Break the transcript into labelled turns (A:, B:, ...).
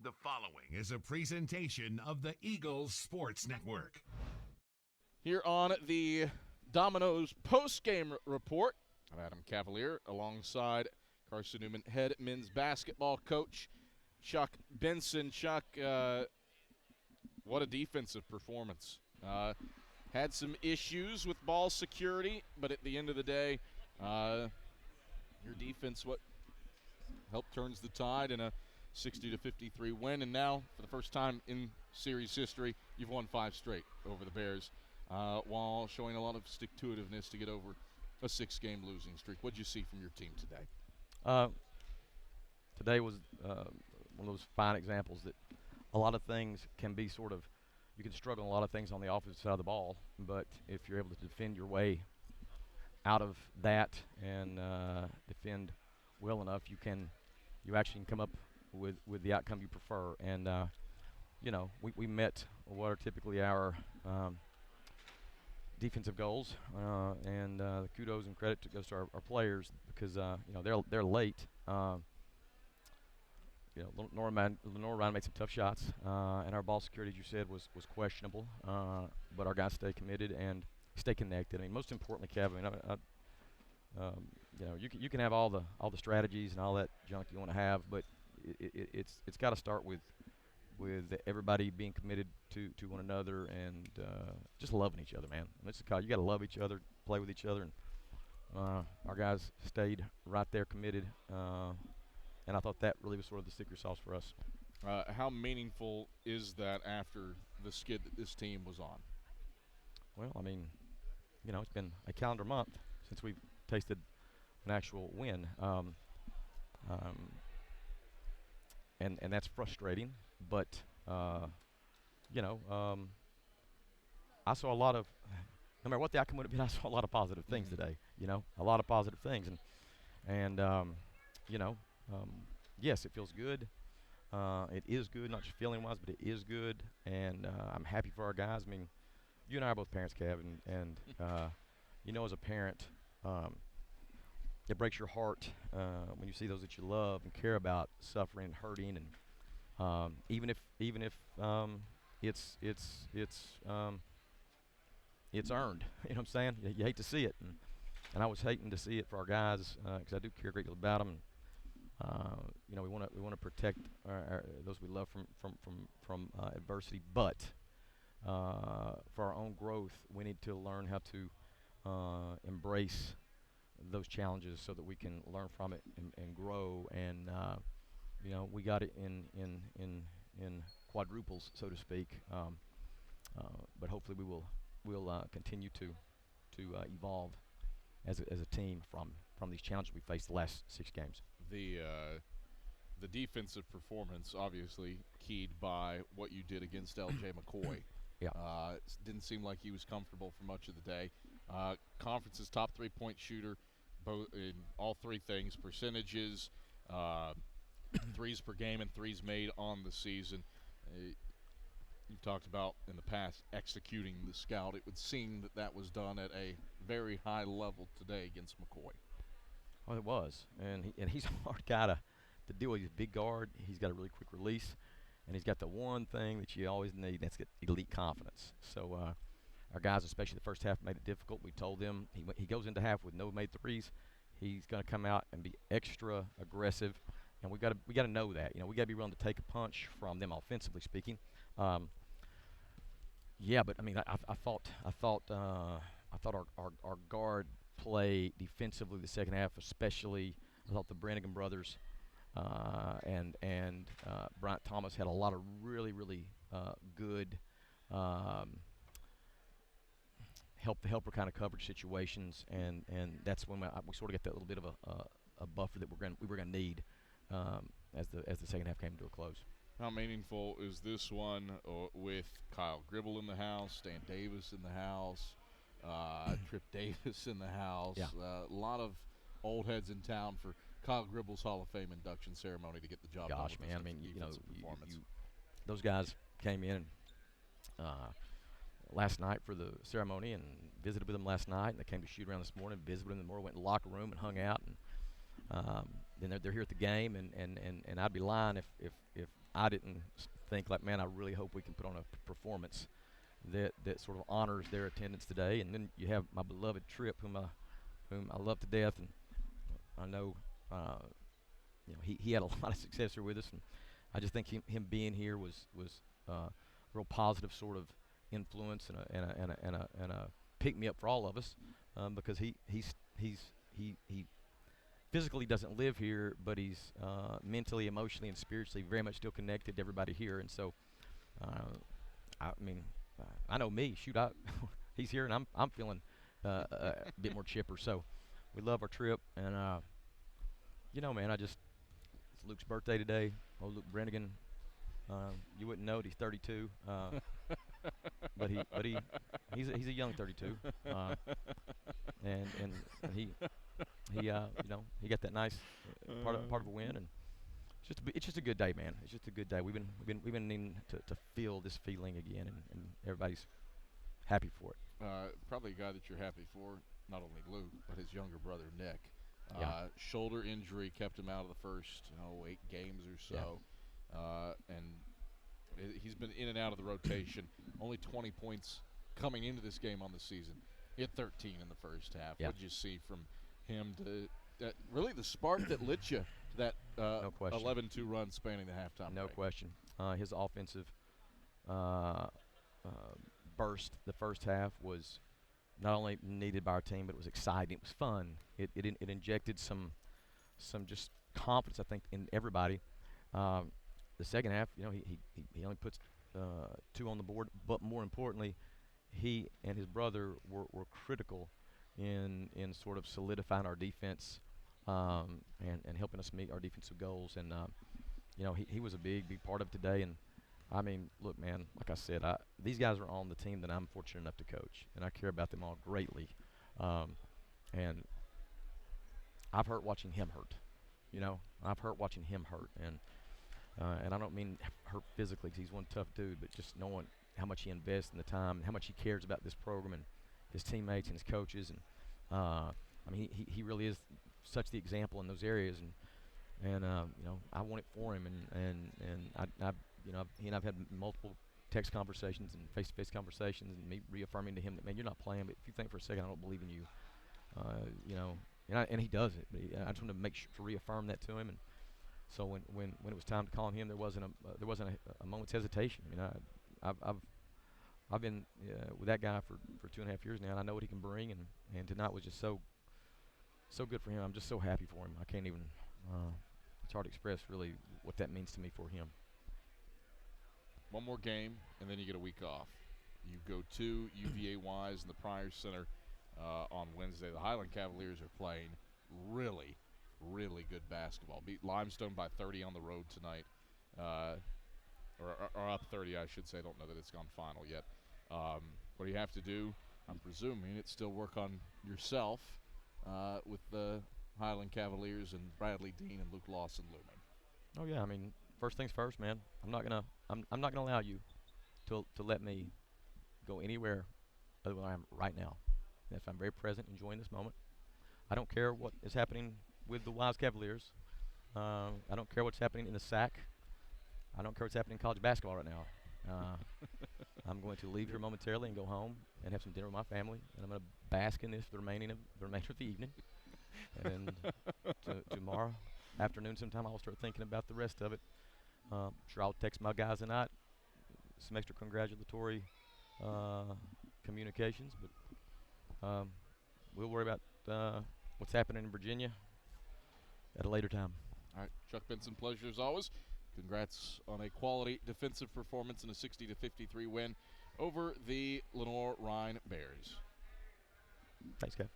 A: The following is a presentation of the Eagles Sports Network.
B: Here on the Domino's post-game report, I'm Adam Cavalier alongside Carson-Newman head men's basketball coach Chuck Benson. Chuck, what a defensive performance. Had some issues with ball security, but at the end of the day, your defense what helped turns the tide in a 60-53 win, and now for the first time in series history, you've won 5 straight over the Bears, while showing a lot of stick-to-itiveness to get over a 6-game losing streak. What did you see from your team today?
C: Today was one of those fine examples that a lot of things can be sort of, you can struggle on a lot of things on the offensive side of the ball, but if you're able to defend your way out of that and defend well enough, you actually can come up with the outcome you prefer. And we met what are typically our defensive goals, and the kudos and credit goes to our players because they're late. Lenore Ryan made some tough shots, and our ball security, as you said, was questionable. But our guys stay committed and stay connected. I mean, most importantly, Kevin, you can have all the strategies and all that junk you want to have, but it's got to start with everybody being committed to one another and just loving each other, man. And you got to love each other, play with each other, and our guys stayed right there committed, and I thought that really was sort of the secret sauce for us.
B: How meaningful is that after the skid that this team was on?
C: Well, I mean, it's been a calendar month since we've tasted an actual win, and that's frustrating. But I saw a lot of, no matter what the outcome would have been, I saw a lot of positive things today. A lot of positive things, and yes, it feels good. It is good, not just feeling wise, but it is good, and I'm happy for our guys. I mean, you and I are both parents, Kev, and as a parent, it breaks your heart when you see those that you love and care about suffering and hurting, and even if it's earned. You know what I'm saying? You hate to see it, and I was hating to see it for our guys because I do care a great deal about them. We want to protect those we love from adversity, but for our own growth, we need to learn how to embrace those challenges so that we can learn from it and grow. And we got it in quadruples, so to speak. But hopefully we'll continue to evolve as a team from these challenges we faced the last 6 games.
B: The defensive performance obviously keyed by what you did against L.J. McCoy.
C: Yeah.
B: It didn't seem like he was comfortable for much of the day. Conference's top 3-point shooter, both in all 3 things: percentages, threes per game, and threes made on the season. You've talked about in the past executing the scout. It would seem that was done at a very high level today against McCoy.
C: Well, it was, and he's a hard guy to deal with. He's a big guard. He's got a really quick release, and he's got the one thing that you always need, and that's elite confidence. So our guys, especially the first half, made it difficult. We told them he goes into half with no made threes. He's going to come out and be extra aggressive, and we got to know that. We got to be willing to take a punch from them, offensively speaking. But I mean, I thought our guard play defensively the second half, especially. I thought the Brannigan brothers and Bryant Thomas had a lot of really, really good helper kind of coverage situations, and that's when we sort of got that little bit of a buffer that we were going to need as the second half came to a close.
B: How meaningful is this one with Kyle Gribble in the house, Stan Davis in the house, Trip Davis in the house?
C: Yeah.
B: A lot of old heads in town for Kyle Gribble's Hall of Fame induction ceremony to get the job done.
C: Gosh, man, I mean,
B: performance.
C: Those guys came in last night for the ceremony and visited with them last night, and they came to shoot around this morning, visited with them more, went in the locker room and hung out, and then they're here at the game, and I'd be lying if I didn't think like, man, I really hope we can put on a performance that sort of honors their attendance today. And then you have my beloved Tripp, whom I love to death, and I know he had a lot of success here with us, and I just think him being here was a real positive sort of influence and a pick me up for all of us, because he physically doesn't live here, but he's mentally, emotionally, and spiritually very much still connected to everybody here. And so, I mean, I know me. Shoot, he's here, and I'm feeling a bit more chipper. So, we love our Trip, and man, it's Luke's birthday today. Oh, Luke Brennigan. You wouldn't know it. He's 32, but he's a young 32, and he got that nice part of a win, and it's just a good day, man. It's just a good day. We've been needing to feel this feeling again, and everybody's happy for it.
B: Probably a guy that you're happy for, not only Luke, but his younger brother Nick.
C: Yeah.
B: Shoulder injury kept him out of the first 8 games or so, and he's been in and out of the rotation. Only 20 points coming into this game on the season. He had 13 in the first half.
C: Yeah.
B: What did you see from him to really the spark that lit you to that
C: No question.
B: 11-2 run spanning the halftime
C: No
B: break?
C: question. His offensive burst the first half was not only needed by our team, but it was exciting. It was fun. It injected some just confidence, I think, in everybody. The second half, he only puts 2 on the board, but more importantly, he and his brother were critical in sort of solidifying our defense, and helping us meet our defensive goals. And he was a big part of today. And I mean, look, man, like I said, these guys are on the team that I'm fortunate enough to coach, and I care about them all greatly. And I've hurt watching him hurt. I've hurt watching him hurt, and I don't mean hurt physically, because he's one tough dude, but just knowing how much he invests in the time and how much he cares about this program and his teammates and his coaches. And I mean, he really is such the example in those areas. And I want it for him. And he and I've had multiple text conversations and face-to-face conversations, and me reaffirming to him that, man, you're not playing, but if you think for a second I don't believe in you, and he does it. But I just wanted to make sure to reaffirm that to him. And so when it was time to call on him, there wasn't a moment's hesitation. I mean, I've been with that guy for 2.5 years now, and I know what he can bring. And tonight was just so good for him. I'm just so happy for him. I can't even. It's hard to express really what that means to me for him.
B: One more game, and then you get a week off. You go to UVA Wise in the Pryor Center on Wednesday. The Highland Cavaliers are playing really, really good basketball. Beat Limestone by 30 on the road tonight, or up 30, I should say. Don't know that it's gone final yet. What do you have to do? I'm presuming it's still work on yourself with the Highland Cavaliers and Bradley Dean and Luke Lawson looming.
C: Oh yeah, I mean, first things first, man. I'm not gonna allow you to let me go anywhere other than I am right now. And if I'm very present, enjoying this moment. I don't care what is happening with the Wise Cavaliers. I don't care what's happening in the SAC. I don't care what's happening in college basketball right now. I'm going to leave here momentarily and go home and have some dinner with my family, and I'm going to bask in this for the remainder of the evening. And then tomorrow afternoon sometime I'll start thinking about the rest of it. Sure, I'll text my guys tonight some extra congratulatory communications, but we'll worry about what's happening in Virginia at a later time.
B: All right, Chuck Benson, pleasure as always. Congrats on a quality defensive performance and a 60-53 win over the Lenoir-Rhine Bears.
C: Thanks, Kev.